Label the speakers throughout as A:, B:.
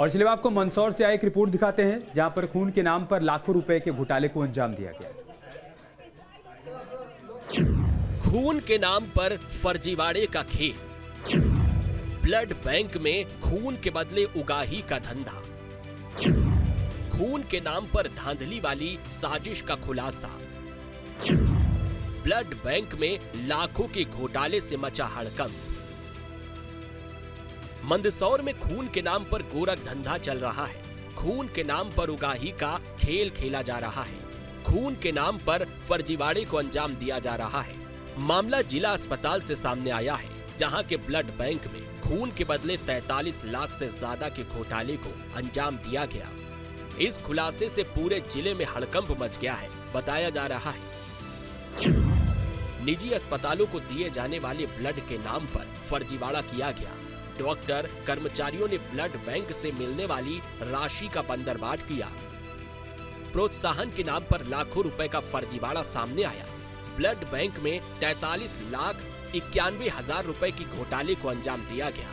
A: और चलिए आपको मंदसौर से आई एक रिपोर्ट दिखाते हैं, जहां पर खून के नाम पर लाखों रुपए के घोटाले को अंजाम दिया गया।
B: खून के नाम पर फर्जीवाड़े का खेल, ब्लड बैंक में खून के बदले उगाही का धंधा, खून के नाम पर धांधली वाली साजिश का खुलासा, ब्लड बैंक में लाखों के घोटाले से मचा हड़कंप। मंदसौर में खून के नाम पर गोरख धंधा चल रहा है। खून के नाम पर उगाही का खेल खेला जा रहा है। खून के नाम पर फर्जीवाड़े को अंजाम दिया जा रहा है। मामला जिला अस्पताल से सामने आया है, जहां के ब्लड बैंक में खून के बदले 43 लाख से ज्यादा के घोटाले को अंजाम दिया गया। इस खुलासे से पूरे जिले में हड़कंप मच गया है। बताया जा रहा है निजी अस्पतालों को दिए जाने वाले ब्लड के नाम पर फर्जीवाड़ा किया गया। डॉक्टर कर्मचारियों ने ब्लड बैंक से मिलने वाली राशि का बंदरबाट किया। प्रोत्साहन के नाम पर लाखों रुपए का फर्जीवाड़ा सामने आया। ब्लड बैंक में 43,91,000 रुपए की घोटाले को अंजाम दिया गया।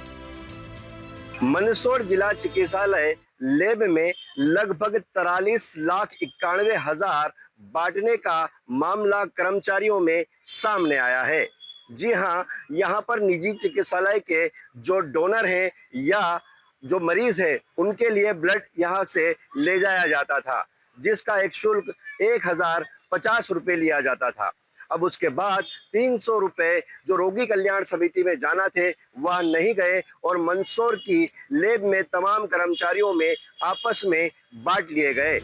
C: मंदसौर जिला चिकित्सालय लैब में लगभग 43,91,000 बांटने का मामला कर्मचारियों में सामने आया है। जी हां, यहां पर निजी चिकित्सालय के जो डोनर हैं या जो मरीज हैं, उनके लिए ब्लड यहां से ले जाया जाता था, जिसका एक शुल्क 1,050 रुपये लिया जाता था। अब उसके बाद 300 रुपये जो रोगी कल्याण समिति में जाना थे, वह नहीं गए और मंदसौर की लैब में तमाम कर्मचारियों में आपस में बांट लिए गए।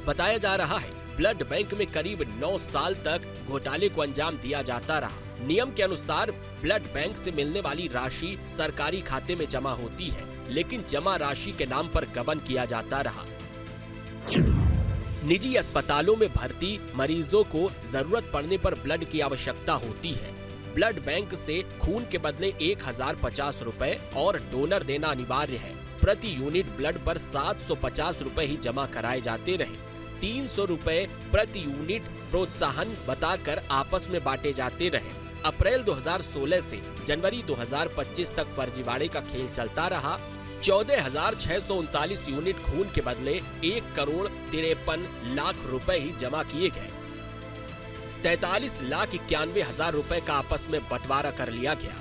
B: बताया जा रहा है ब्लड बैंक में करीब 9 साल तक घोटाले को अंजाम दिया जाता रहा। नियम के अनुसार ब्लड बैंक से मिलने वाली राशि सरकारी खाते में जमा होती है, लेकिन जमा राशि के नाम पर गबन किया जाता रहा। निजी अस्पतालों में भर्ती मरीजों को जरूरत पड़ने पर ब्लड की आवश्यकता होती है। ब्लड बैंक से खून के बदले 1,050 रुपए और डोनर देना अनिवार्य है। प्रति यूनिट ब्लड पर 750 रुपए ही जमा कराए जाते रहे। 300 रुपए प्रति यूनिट प्रोत्साहन बताकर आपस में बांटे जाते रहे। अप्रैल 2016 से जनवरी 2025 तक फर्जीवाड़े का खेल चलता रहा। 14,639 यूनिट खून के बदले 1,53,00,000 रुपए ही जमा किए गए। 43,91,000 रुपए का आपस में बंटवारा कर लिया गया।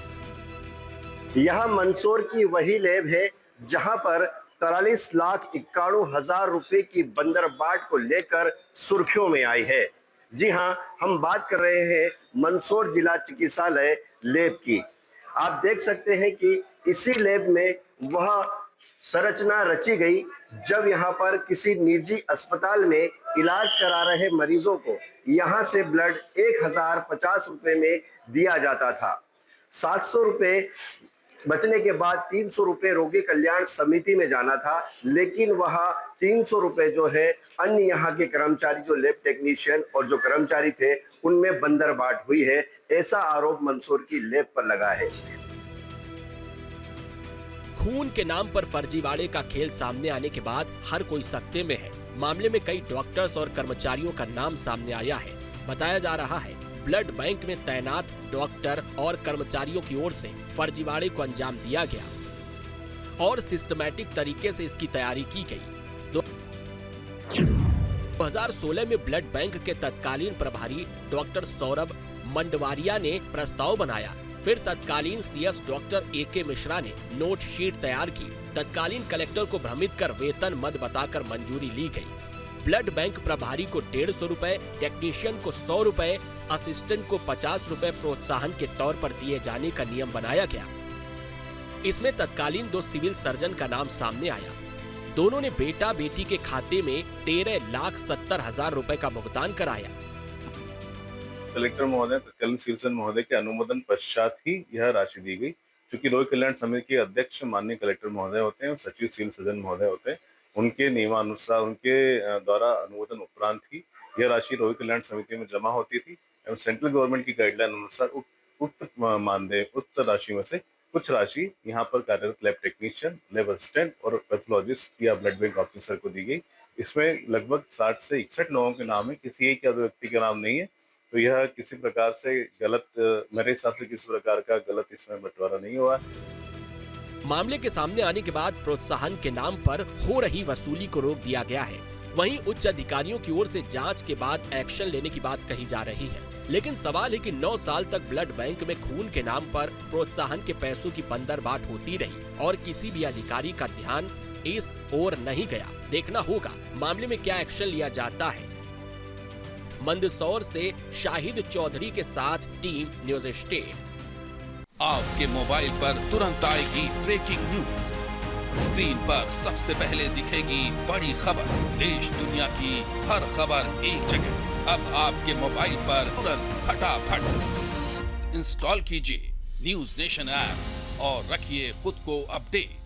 C: यह मंदसौर की वही लैब है जहां पर 43,91,000 रुपए की बंदरबाट को लेकर सुर्खियों में आई है। जी हां, हम बात कर रहे हैं मंदसौर जिला चिकित्सालय लैब की। आप देख सकते हैं कि इसी लैब में वह संरचना रची गई जब यहां पर किसी निजी अस्पताल में इलाज करा रहे मरीजों को यहां से ब्लड 1,050 रुपए में दिया जाता था। 700 रुपए बचने के बाद 300 रुपए रोगी कल्याण समिति में जाना था, लेकिन वह 300 रुपए जो है अन्य यहाँ के कर्मचारी जो लैब टेक्नीशियन और जो कर्मचारी थे उनमें बंदरबाट हुई है। ऐसा आरोप मंदसौर की लैब पर लगा है।
B: खून के नाम पर फर्जीवाड़े का खेल सामने आने के बाद हर कोई सकते में है। मामले में कई डॉक्टर्स और कर्मचारियों का नाम सामने आया है। बताया जा रहा है ब्लड बैंक में तैनात डॉक्टर और कर्मचारियों की ओर से फर्जीवाड़े को अंजाम दिया गया और सिस्टमैटिक तरीके से इसकी तैयारी की गई। 2016 में ब्लड बैंक के तत्कालीन प्रभारी डॉक्टर सौरभ मंडवारिया ने प्रस्ताव बनाया। फिर तत्कालीन सीएस डॉक्टर AK मिश्रा ने नोट शीट तैयार की। तत्कालीन कलेक्टर को भ्रमित कर वेतन मद बताकर मंजूरी ली गई। ब्लड बैंक प्रभारी को 150 रुपए, टेक्नीशियन को 100 रुपए, असिस्टेंट को 50 रुपए प्रोत्साहन के तौर पर दिए जाने का नियम बनाया गया। इसमें तत्कालीन 2 सिविल सर्जन का नाम सामने आया। दोनों ने बेटा बेटी के खाते में 13,70,000 रुपए का भुगतान कराया।
D: कलेक्टर महोदय, तत्कालीन सिविल सर्जन महोदय के अनुमोदन पश्चात ही यह राशि दी गई। चूंकि रोगी कल्याण समिति के अध्यक्ष माननीय कलेक्टर महोदय होते हैं और सचिव सिविल सर्जन महोदय होते हैं, उनके नियमानुसार उनके द्वारा अनुमोदन उपरांत ही यह राशि रोगी कल्याण समिति में जमा होती थी एवं सेंट्रल गवर्नमेंट की गाइडलाइन अनुसार उक्त राशि में से कुछ राशि यहाँ पर कार्यरत लैब टेक्नीशियन, लैब असिस्टेंट और पैथोलॉजिस्ट या ब्लड बैंक ऑफिसर को दी गई। इसमें लगभग 60 से 61 लोगों के नाम है, किसी एक या दो व्यक्ति के नाम नहीं है। तो यह किसी प्रकार से गलत, मेरे हिसाब से किसी प्रकार का गलत इसमें बंटवारा नहीं हुआ।
B: मामले के सामने आने के बाद प्रोत्साहन के नाम पर हो रही वसूली को रोक दिया गया है। वहीं उच्च अधिकारियों की ओर से जांच के बाद एक्शन लेने की बात कही जा रही है। लेकिन सवाल है कि 9 साल तक ब्लड बैंक में खून के नाम पर प्रोत्साहन के पैसों की बंदरबाट होती रही और किसी भी अधिकारी का ध्यान इस ओर नहीं गया। देखना होगा मामले में क्या एक्शन लिया जाता है। मंदसौर से शाहिद चौधरी के साथ टीम न्यूज स्टेट।
E: आपके मोबाइल पर तुरंत आएगी ब्रेकिंग न्यूज। स्क्रीन पर सबसे पहले दिखेगी बड़ी खबर। देश दुनिया की हर खबर एक जगह। अब आपके मोबाइल पर तुरंत फटाफट इंस्टॉल कीजिए न्यूज नेशन ऐप और रखिए खुद को अपडेट।